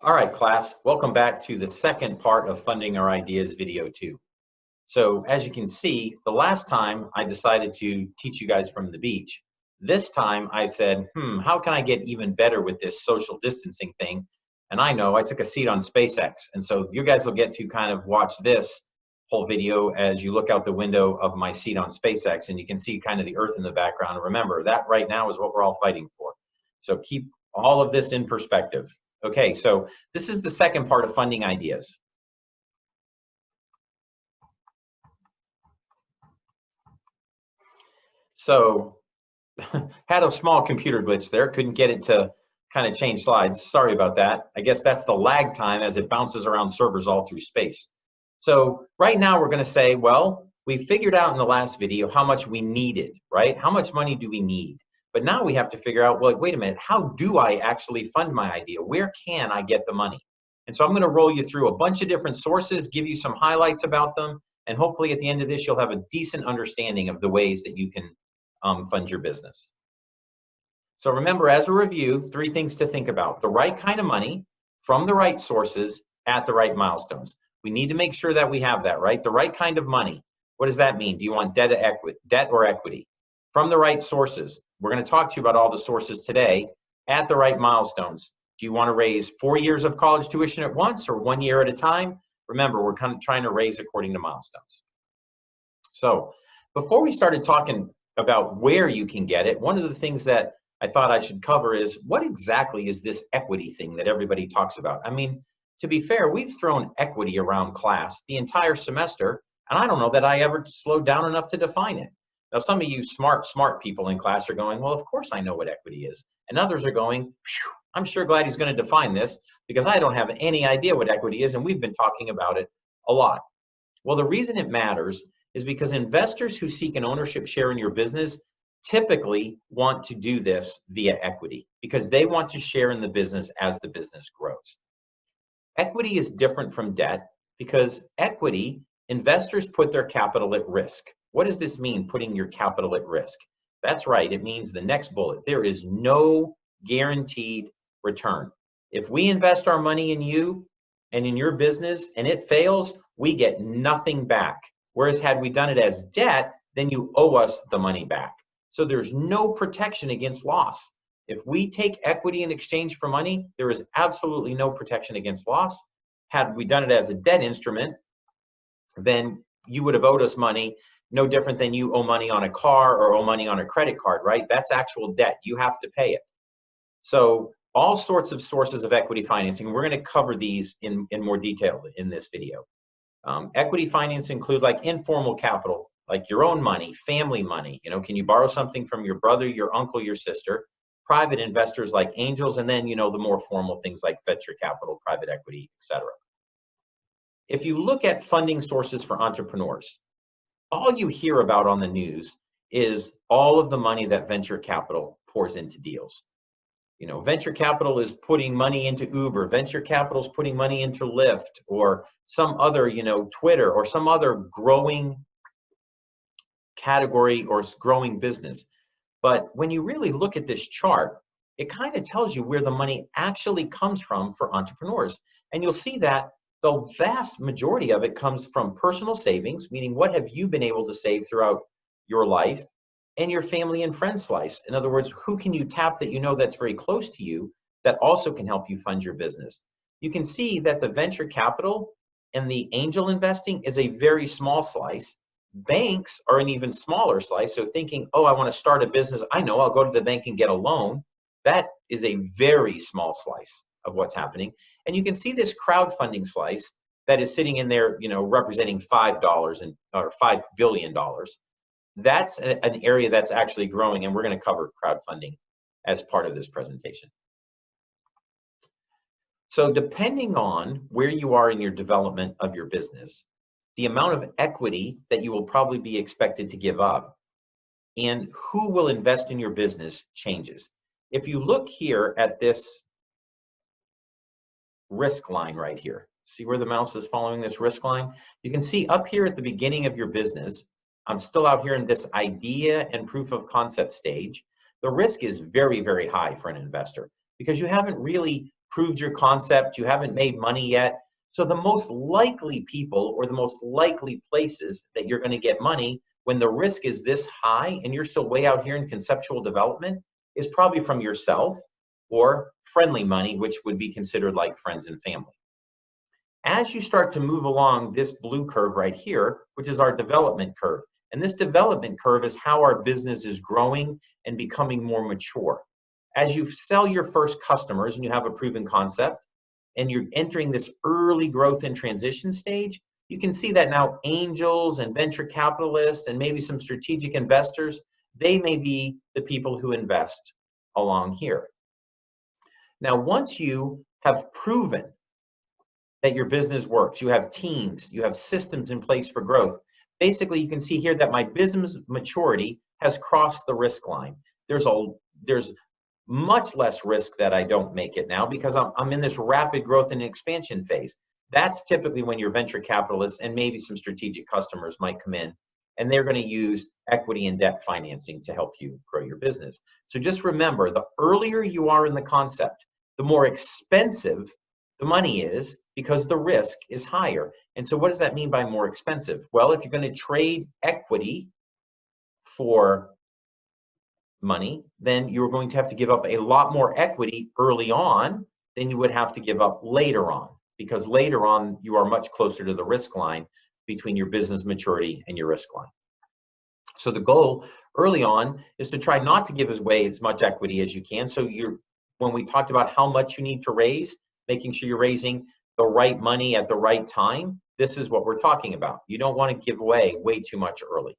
All right, class, welcome back to the second part of Funding Our Ideas video 2. So as you can see, the last time I decided to teach you guys from the beach. This time I said, how can I get even better with this social distancing thing? And I know I took a seat on SpaceX. And so you guys will get to kind of watch this whole video as you look out the window of my seat on SpaceX, and you can see kind of the Earth in the background. Remember, that right now is what we're all fighting for. So keep all of this in perspective. Okay, so this is the second part of funding ideas. So had a small computer glitch there, couldn't get it to kind of change slides. Sorry about that. I guess that's the lag time as it bounces around servers all through space. So right now we're going to say, well, we figured out in the last video how much we needed, right? How much money do we need? But now we have to figure out, well, wait a minute, how do I actually fund my idea? Where can I get the money? And so I'm going to roll you through a bunch of different sources, give you some highlights about them, and hopefully at the end of this, you'll have a decent understanding of the ways that you can fund your business. So remember, as a review, 3 things to think about: the right kind of money from the right sources at the right milestones. We need to make sure that we have that, right? The right kind of money. What does that mean? Do you want debt or equity? From the right sources. We're going to talk to you about all the sources today at the right milestones. Do you want to raise 4 years of college tuition at once or 1 year at a time? Remember, we're kind of trying to raise according to milestones. So before we started talking about where you can get it, one of the things that I thought I should cover is what exactly is this equity thing that everybody talks about? I mean, to be fair, we've thrown equity around class the entire semester, and I don't know that I ever slowed down enough to define it. Now, some of you smart people in class are going, well, of course I know what equity is. And others are going, I'm sure glad he's going to define this because I don't have any idea what equity is, and we've been talking about it a lot. Well, the reason it matters is because investors who seek an ownership share in your business typically want to do this via equity because they want to share in the business as the business grows. Equity is different from debt because equity, investors put their capital at risk. What does this mean, putting your capital at risk? That's right, it means the next bullet. There is no guaranteed return. If we invest our money in you and in your business and it fails, we get nothing back. Whereas had we done it as debt, then you owe us the money back. So there's no protection against loss. If we take equity in exchange for money, there is absolutely no protection against loss. Had we done it as a debt instrument, then you would have owed us money, no different than you owe money on a car or owe money on a credit card, right? That's actual debt. You have to pay it. So all sorts of sources of equity financing, we're going to cover these in more detail in this video. Equity finance include like informal capital, like your own money, family money. You know, can you borrow something from your brother, your uncle, your sister? Private investors like angels, and then, you know, the more formal things like venture capital, private equity, etc. If you look at funding sources for entrepreneurs, all you hear about on the news is all of the money that venture capital pours into deals. You know, venture capital is putting money into Uber, venture capital is putting money into Lyft or some other, you know, Twitter or some other growing category or growing business. But when you really look at this chart, it kind of tells you where the money actually comes from for entrepreneurs. And you'll see that the vast majority of it comes from personal savings, meaning what have you been able to save throughout your life, and your family and friends slice. In other words, who can you tap that you know that's very close to you that also can help you fund your business? You can see that the venture capital and the angel investing is a very small slice. Banks are an even smaller slice. So thinking, oh, I want to start a business, I know I'll go to the bank and get a loan. That is a very small slice of what's happening. And you can see this crowdfunding slice that is sitting in there, you know, representing $5 or $5 billion. That's an area that's actually growing, and we're going to cover crowdfunding as part of this presentation. So depending on where you are in your development of your business, the amount of equity that you will probably be expected to give up and who will invest in your business changes. If you look here at this risk line right here, see where the mouse is following this risk line? You can see up here at the beginning of your business, I'm still out here in this idea and proof of concept stage. The risk is very, very high for an investor because you haven't really proved your concept, you haven't made money yet. So the most likely people or the most likely places that you're going to get money when the risk is this high and you're still way out here in conceptual development is probably from yourself or friendly money, which would be considered like friends and family. As you start to move along this blue curve right here, which is our development curve, and this development curve is how our business is growing and becoming more mature. As you sell your first customers and you have a proven concept, and you're entering this early growth and transition stage, you can see that now angels and venture capitalists and maybe some strategic investors, they may be the people who invest along here. Now, once you have proven that your business works, you have teams, you have systems in place for growth, basically you can see here that my business maturity has crossed the risk line. There's much less risk that I don't make it now because I'm in this rapid growth and expansion phase. That's typically when your venture capitalists and maybe some strategic customers might come in, and they're going to use equity and debt financing to help you grow your business. So just remember, the earlier you are in the concept, the more expensive the money is because the risk is higher. And so what does that mean by more expensive? Well, if you're going to trade equity for money, then you're going to have to give up a lot more equity early on than you would have to give up later on, because later on you are much closer to the risk line between your business maturity and your risk line. So the goal early on is to try not to give away as much equity as you can. So when we talked about how much you need to raise, making sure you're raising the right money at the right time, this is what we're talking about. You don't want to give away way too much early.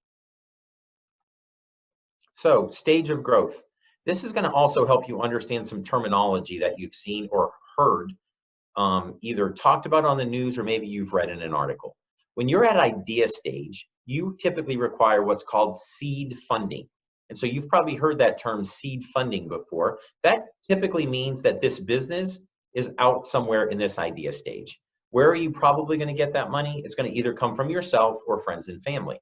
So, stage of growth. This is going to also help you understand some terminology that you've seen or heard, either talked about on the news or maybe you've read in an article. When you're at idea stage, you typically require what's called seed funding. And so you've probably heard that term seed funding before. That typically means that this business is out somewhere in this idea stage. Where are you probably going to get that money? It's going to either come from yourself or friends and family.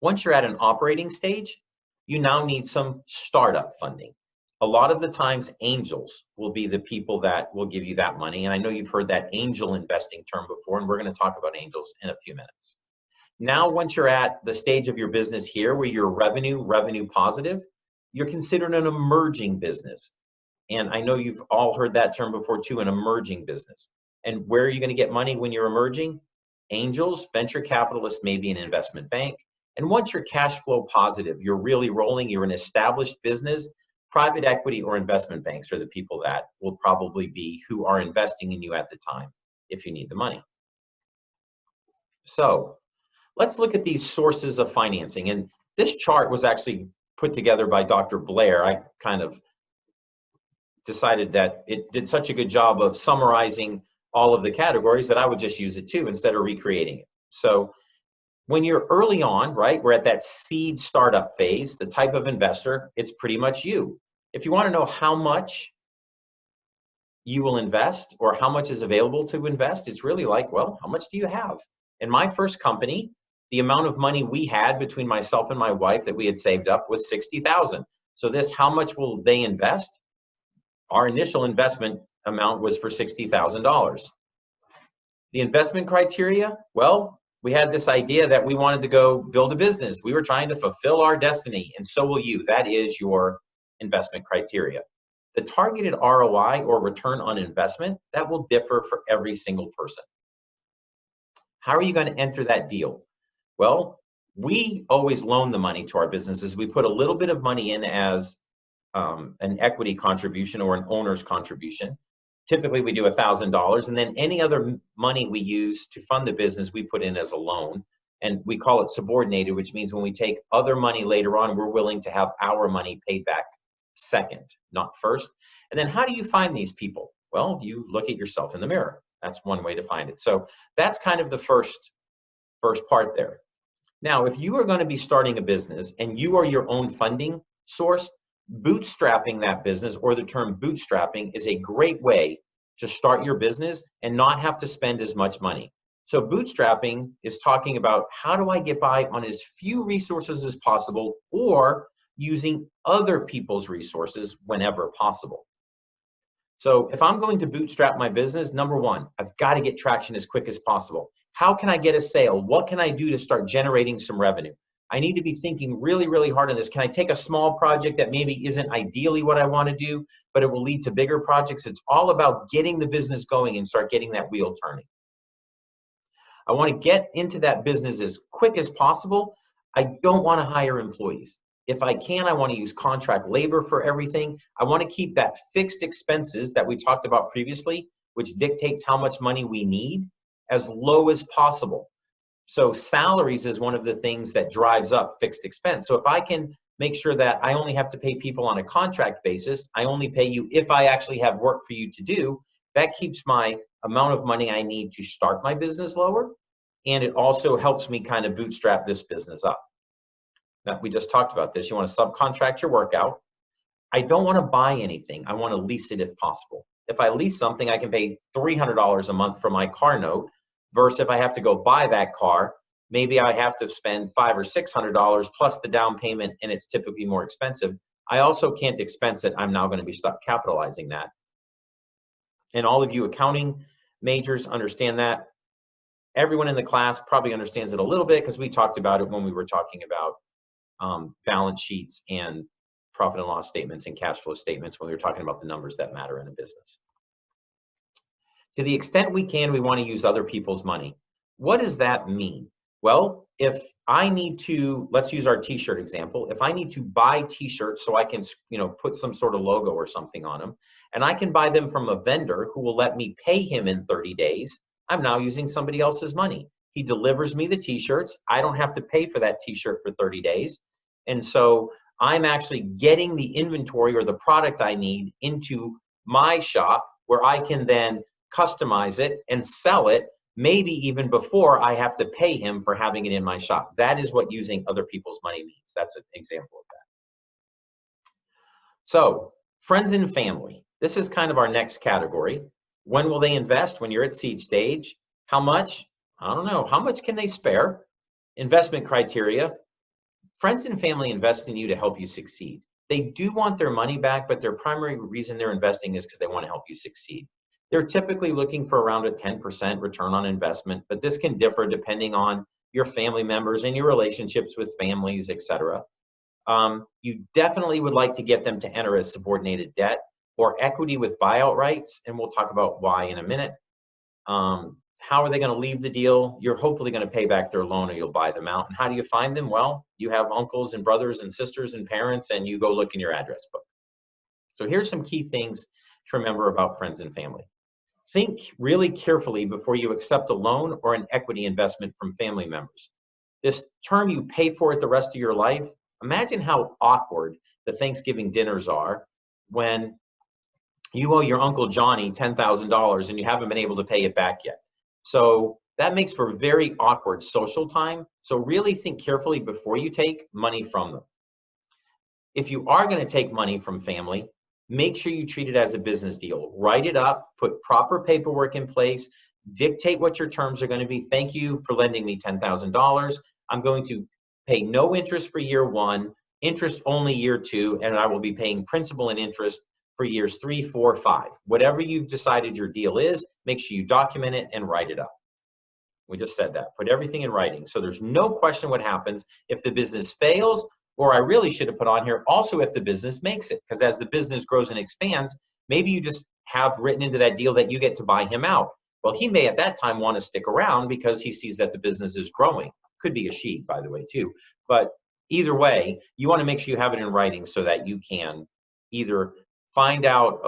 Once you're at an operating stage, you now need some startup funding. A lot of the times, angels will be the people that will give you that money. And I know you've heard that angel investing term before, and we're going to talk about angels in a few minutes. Now, once you're at the stage of your business here where you're revenue positive, you're considered an emerging business. And I know you've all heard that term before too, an emerging business. And where are you going to get money when you're emerging? Angels, venture capitalists, maybe an investment bank. And once you're cash flow positive, you're really rolling, you're an established business, private equity or investment banks are the people that will probably be who are investing in you at the time if you need the money. So let's look at these sources of financing. And this chart was actually put together by Dr. Blair. I kind of decided that it did such a good job of summarizing all of the categories that I would just use it too instead of recreating it. So when you're early on, right, we're at that seed startup phase, the type of investor, it's pretty much you. If you want to know how much you will invest or how much is available to invest, it's really like, well, how much do you have? In my first company, the amount of money we had between myself and my wife that we had saved up was $60,000. So this, how much will they invest? Our initial investment amount was for $60,000. The investment criteria, well, we had this idea that we wanted to go build a business. We were trying to fulfill our destiny, and so will you. That is your investment criteria. The targeted ROI or return on investment, that will differ for every single person. How are you going to enter that deal? Well, we always loan the money to our businesses. We put a little bit of money in as an equity contribution or an owner's contribution. Typically, we do $1,000, and then any other money we use to fund the business, we put in as a loan, and we call it subordinated, which means when we take other money later on, we're willing to have our money paid back second, not first. And then how do you find these people? Well, you look at yourself in the mirror. That's one way to find it. So that's kind of the first part there. Now, if you are going to be starting a business and you are your own funding source, bootstrapping that business, or the term bootstrapping, is a great way to start your business and not have to spend as much money. So bootstrapping is talking about how do I get by on as few resources as possible or using other people's resources whenever possible. So if I'm going to bootstrap my business, number one, I've got to get traction as quick as possible. How can I get a sale? What can I do to start generating some revenue? I need to be thinking really, really hard on this. Can I take a small project that maybe isn't ideally what I want to do, but it will lead to bigger projects? It's all about getting the business going and start getting that wheel turning. I want to get into that business as quick as possible. I don't want to hire employees. If I can, I want to use contract labor for everything. I want to keep that fixed expenses that we talked about previously, which dictates how much money we need, as low as possible. So salaries is one of the things that drives up fixed expense. So if I can make sure that I only have to pay people on a contract basis, I only pay you if I actually have work for you to do, that keeps my amount of money I need to start my business lower. And it also helps me kind of bootstrap this business up. Now, we just talked about this. You want to subcontract your work out. I don't want to buy anything. I want to lease it if possible. If I lease something, I can pay $300 a month for my car note, versus if I have to go buy that car, maybe I have to spend $500 or $600 plus the down payment, and it's typically more expensive. I also can't expense it. I'm now going to be stuck capitalizing that. And all of you accounting majors understand that. Everyone in the class probably understands it a little bit because we talked about it when we were talking about balance sheets and profit and loss statements and cash flow statements, when we were talking about the numbers that matter in a business. To the extent we can, we want to use other people's money. What does that mean? Well, if I need to, let's use our t-shirt example. If I need to buy t-shirts so I can, put some sort of logo or something on them, and I can buy them from a vendor who will let me pay him in 30 days, I'm now using somebody else's money. He delivers me the t-shirts. I don't have to pay for that t-shirt for 30 days. And so I'm actually getting the inventory or the product I need into my shop, where I can then customize it and sell it, maybe even before I have to pay him for having it in my shop. That is what using other people's money means. That's an example of that. So friends and family, this is kind of our next category. When will they invest? When you're at seed stage. How much? I don't know. How much can they spare? Investment criteria. Friends and family invest in you to help you succeed. They do want their money back, but their primary reason they're investing is because they want to help you succeed. They're typically looking for around a 10% return on investment, but this can differ depending on your family members and your relationships with families, etc. You definitely would like to get them to enter as subordinated debt or equity with buyout rights, and we'll talk about why in a minute. How are they going to leave the deal? You're hopefully going to pay back their loan, or you'll buy them out. And how do you find them? Well, you have uncles and brothers and sisters and parents, and you go look in your address book. So here's some key things to remember about friends and family. Think really carefully before you accept a loan or an equity investment from family members. This term, you pay for it the rest of your life. Imagine how awkward the Thanksgiving dinners are when you owe your Uncle Johnny $10,000 and you haven't been able to pay it back yet. So that makes for very awkward social time. So really think carefully before you take money from them. If you are going to take money from family, make sure you treat it as a business deal. Write it up, put proper paperwork in place, dictate what your terms are going to be. Thank you for lending me $10,000. I'm going to pay no interest for year one, interest only year two, and I will be paying principal and interest for years 3, 4, 5. Whatever you've decided your deal is, make sure you document it and write it up. We just said that. Put everything in writing. So there's no question what happens if the business fails, or I really should have put on here, also if the business makes it. Because as the business grows and expands, maybe you just have written into that deal that you get to buy him out. Well, he may at that time want to stick around because he sees that the business is growing. Could be a she, by the way, too. But either way, you want to make sure you have it in writing so that you can either find out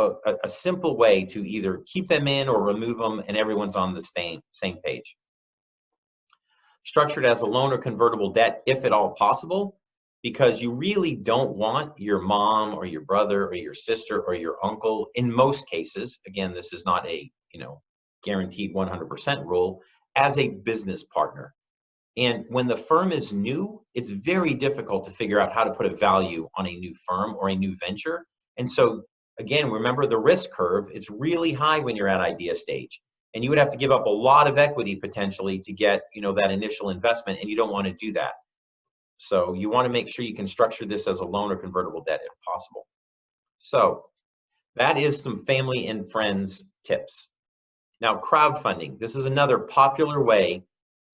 a simple way to either keep them in or remove them, and everyone's on the same page. Structured as a loan or convertible debt, if at all possible, because you really don't want your mom or your brother or your sister or your uncle, in most cases, again, this is not a guaranteed 100% rule, as a business partner. And when the firm is new, it's very difficult to figure out how to put a value on a new firm or a new venture. And so again, remember the risk curve. It's really high when you're at idea stage, and you would have to give up a lot of equity potentially to get that initial investment, and you don't want to do that. So you want to make sure you can structure this as a loan or convertible debt if possible. So That is some family and friends tips. Now, crowdfunding. This is another popular way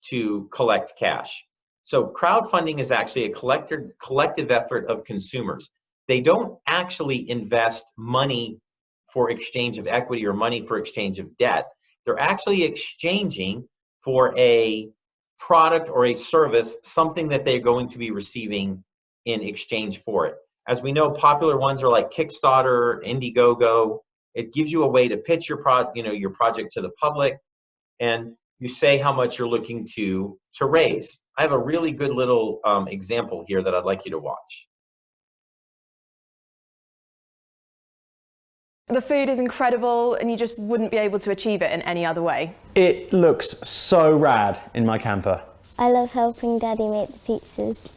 to collect cash. So crowdfunding is actually a collective effort of consumers. They don't actually invest money for exchange of equity or money for exchange of debt. They're actually exchanging for a product or a service, something that they're going to be receiving in exchange for it. As we know, popular ones are like Kickstarter, Indiegogo. It gives you a way to pitch your your project to the public, and you say how much you're looking to raise. I have a really good little example here that I'd like you to watch. The food is incredible and you just wouldn't be able to achieve it in any other way. It looks so rad in my camper. I love helping Daddy make the pizzas.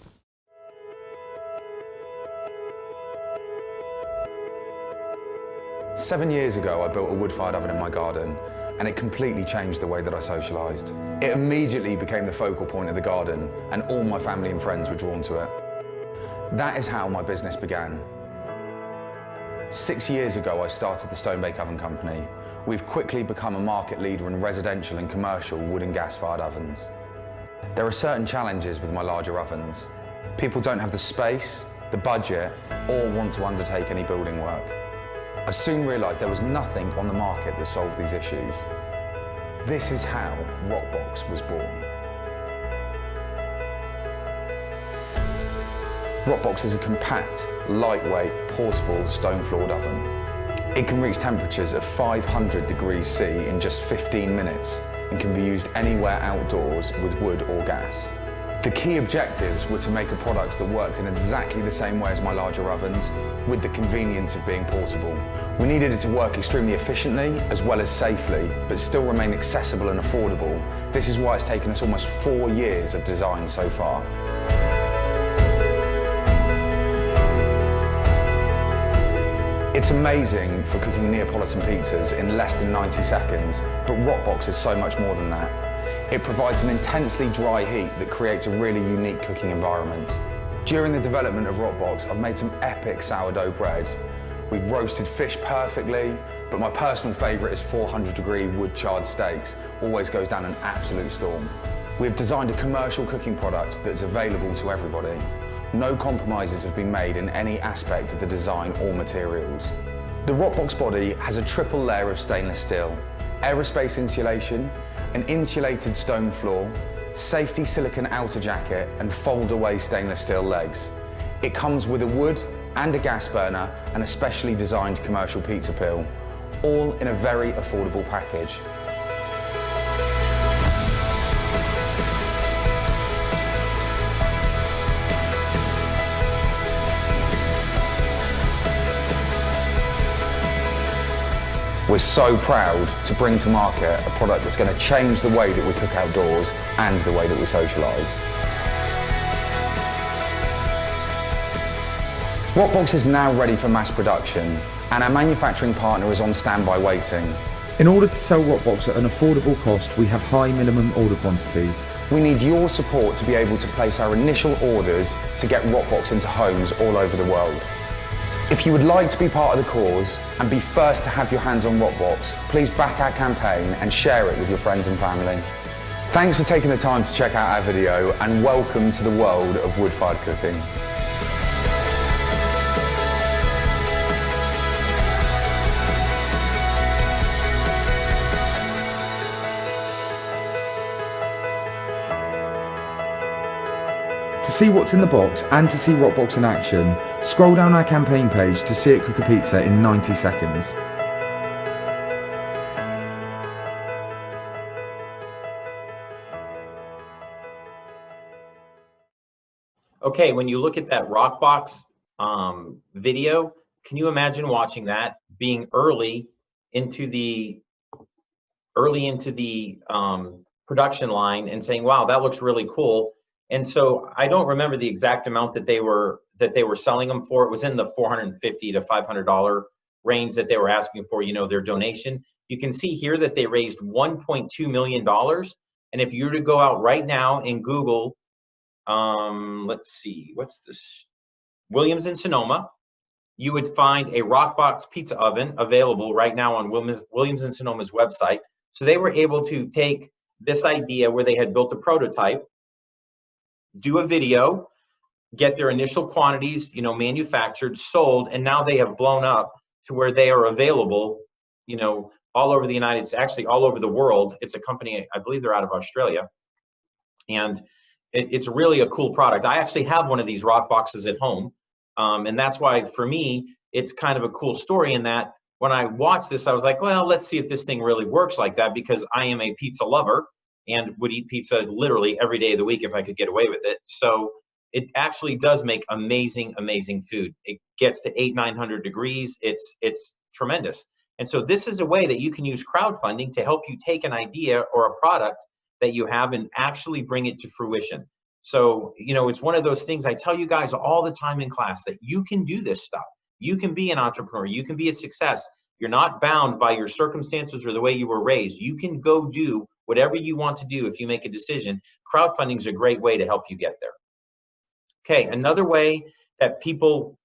Seven years ago, I built a wood-fired oven in my garden, and it completely changed the way that I socialised. It immediately became the focal point of the garden, and all my family and friends were drawn to it. That is how my business began. 6 years ago, I started the Stone Bake Oven Company. We've quickly become a market leader in residential and commercial wood and gas-fired ovens. There are certain challenges with my larger ovens. People don't have the space, the budget, or want to undertake any building work. I soon realised there was nothing on the market that solved these issues. This is how Rockbox was born. Rockbox is a compact, lightweight, portable stone-floored oven. It can reach temperatures of 500 degrees C in just 15 minutes and can be used anywhere outdoors with wood or gas. The key objectives were to make a product that worked in exactly the same way as my larger ovens, with the convenience of being portable. We needed it to work extremely efficiently as well as safely, but still remain accessible and affordable. This is why it's taken us almost 4 years of design so far. It's amazing for cooking Neapolitan pizzas in less than 90 seconds, but Rockbox is so much more than that. It provides an intensely dry heat that creates a really unique cooking environment. During the development of Rockbox, I've made some epic sourdough bread. We've roasted fish perfectly, but my personal favourite is 400-degree wood-charred steaks. Always goes down an absolute storm. We've designed a commercial cooking product that's available to everybody. No compromises have been made in any aspect of the design or materials. The Rockbox body has a triple layer of stainless steel, aerospace insulation, an insulated stone floor, safety silicone outer jacket, and fold-away stainless steel legs. It comes with a wood and a gas burner and a specially designed commercial pizza peel, all in a very affordable package. We're so proud to bring to market a product that's going to change the way that we cook outdoors and the way that we socialise. Rockbox is now ready for mass production, and our manufacturing partner is on standby waiting. In order to sell Rockbox at an affordable cost, we have high minimum order quantities. We need your support to be able to place our initial orders to get Rockbox into homes all over the world. If you would like to be part of the cause and be first to have your hands on Rockbox, please back our campaign and share it with your friends and family. Thanks for taking the time to check out our video, and welcome to the world of wood-fired cooking. To see what's in the box and to see Rockbox in action, scroll down our campaign page to see it cook a pizza in 90 seconds. Okay, when you look at that Rockbox video, can you imagine watching that, being early into the production line and saying, wow, that looks really cool. And so I don't remember the exact amount that they were selling them for. It was in the $450 to $500 range that they were asking for, their donation. You can see here that they raised $1.2 million. And if you were to go out right now and Google, let's see, what's this? Williams and Sonoma, you would find a Rockbox pizza oven available right now on Williams & Sonoma's website. So they were able to take this idea where they had built a prototype, do a video, get their initial quantities, manufactured, sold, and now they have blown up to where they are available, all over the United States, actually all over the world. It's a company, I believe they're out of Australia. And it's really a cool product. I actually have one of these rock boxes at home. And that's why, for me, it's kind of a cool story in that when I watched this, I was like, well, let's see if this thing really works like that, because I am a pizza lover and would eat pizza literally every day of the week if I could get away with it. So it actually does make amazing, amazing food. It gets to 800-900 degrees. It's tremendous. And so this is a way that you can use crowdfunding to help you take an idea or a product that you have and actually bring it to fruition. So, it's one of those things I tell you guys all the time in class, that you can do this stuff. You can be an entrepreneur. You can be a success. You're not bound by your circumstances or the way you were raised. You can go do whatever you want to do if you make a decision. Crowdfunding is a great way to help you get there. Okay, another way that people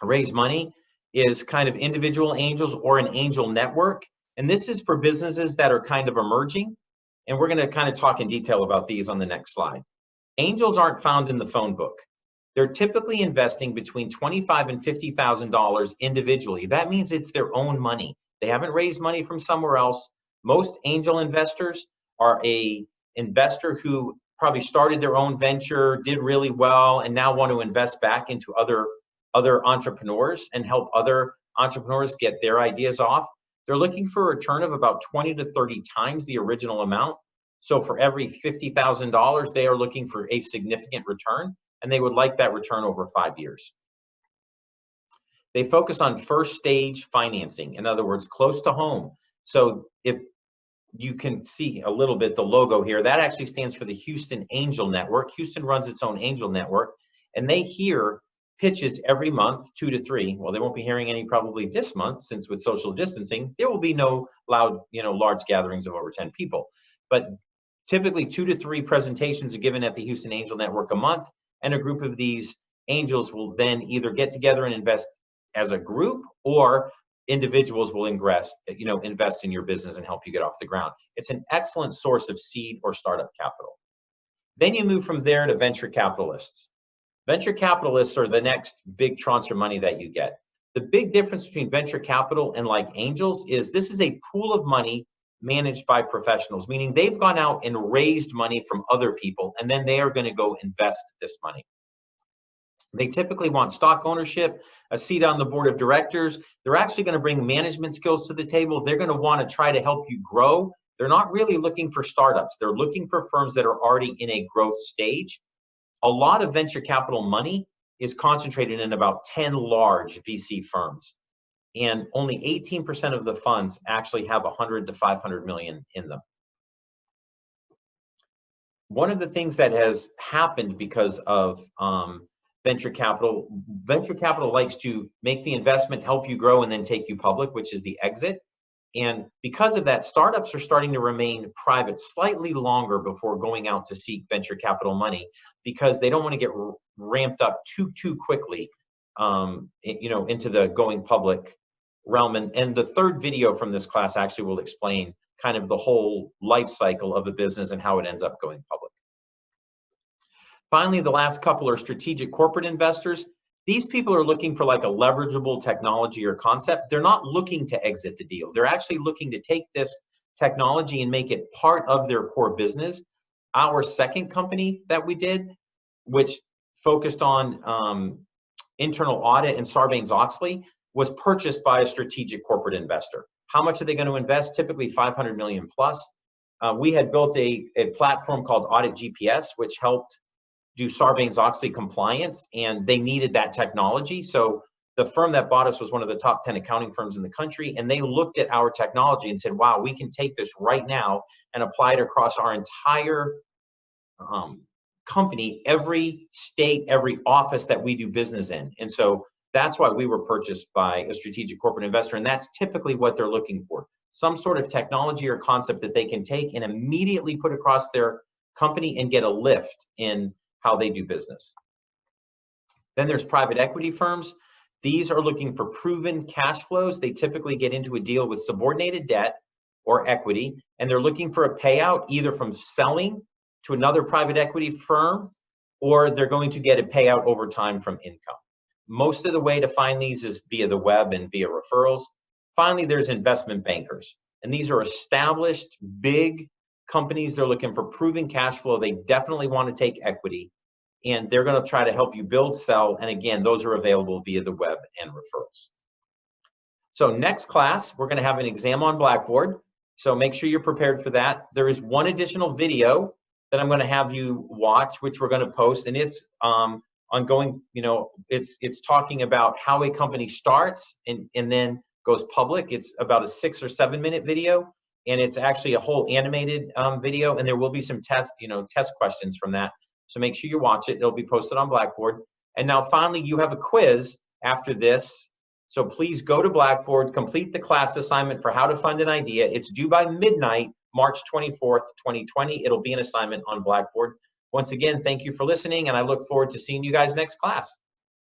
raise money is kind of individual angels or an angel network. And this is for businesses that are kind of emerging. And we're going to kind of talk in detail about these on the next slide. Angels aren't found in the phone book. They're typically investing between $25,000 and $50,000 individually. That means it's their own money. They haven't raised money from somewhere else. Most angel investors are an investor who probably started their own venture, did really well, and now want to invest back into other entrepreneurs and help other entrepreneurs get their ideas off. They're looking for a return of about 20 to 30 times the original amount. So for every $50,000, they are looking for a significant return, and they would like that return over 5 years. They focus on first stage financing, in other words, close to home. So if you can see a little bit the logo here, that actually stands for the Houston Angel Network. Houston runs its own angel network, and they hear pitches every month, 2 to 3. Well, they won't be hearing any probably this month, since with social distancing, there will be no loud, large gatherings of over 10 people. But typically 2 to 3 presentations are given at the Houston Angel Network a month, and a group of these angels will then either get together and invest as a group, or individuals will invest in your business and help you get off the ground. It's an excellent source of seed or startup capital. Then you move from there to venture capitalists. Venture capitalists are the next big tranche of money that you get. The big difference between venture capital and like angels is this is a pool of money managed by professionals, meaning they've gone out and raised money from other people, and then they are going to go invest this money. They typically want stock ownership, a seat on the board of directors. They're actually going to bring management skills to the table. They're going to want to try to help you grow. They're not really looking for startups. They're looking for firms that are already in a growth stage. A lot of venture capital money is concentrated in about 10 large VC firms, and only 18% of the funds actually have 100 to 500 million in them. One of the things that has happened because of venture capital likes to make the investment, help you grow, and then take you public, which is the exit. And because of that, startups are starting to remain private slightly longer before going out to seek venture capital money, because they don't want to get ramped up too quickly, into the going public realm. And the third video from this class actually will explain kind of the whole life cycle of a business and how it ends up going public. Finally, the last couple are strategic corporate investors. These people are looking for like a leverageable technology or concept. They're not looking to exit the deal. They're actually looking to take this technology and make it part of their core business. Our second company that we did, which focused on internal audit and Sarbanes-Oxley, was purchased by a strategic corporate investor. How much are they going to invest? Typically 500 million plus. We had built a platform called Audit GPS, which helped do Sarbanes-Oxley compliance, and they needed that technology. So the firm that bought us was one of the top 10 accounting firms in the country, and they looked at our technology and said, wow, we can take this right now and apply it across our entire company, every state, every office that we do business in. And so that's why we were purchased by a strategic corporate investor, and that's typically what they're looking for. Some sort of technology or concept that they can take and immediately put across their company and get a lift in how they do business. Then there's private equity firms. These are looking for proven cash flows. They typically get into a deal with subordinated debt or equity, and they're looking for a payout either from selling to another private equity firm, or they're going to get a payout over time from income. Most of the way to find these is via the web and via referrals. Finally, there's investment bankers, and these are established big companies. They're looking for proven cash flow. They definitely want to take equity, and they're going to try to help you build, sell, and again, those are available via the web and referrals. So next class, we're going to have an exam on Blackboard, so make sure you're prepared for that. There is one additional video that I'm going to have you watch, which we're going to post, and it's ongoing. It's talking about how a company starts and then goes public. It's about a 6 or 7 minute video, and it's actually a whole animated video, and there will be some test questions from that. So make sure you watch it. It'll be posted on Blackboard. And now finally, you have a quiz after this. So please go to Blackboard, complete the class assignment for how to fund an idea. It's due by midnight, March 24th, 2020. It'll be an assignment on Blackboard. Once again, thank you for listening, and I look forward to seeing you guys next class.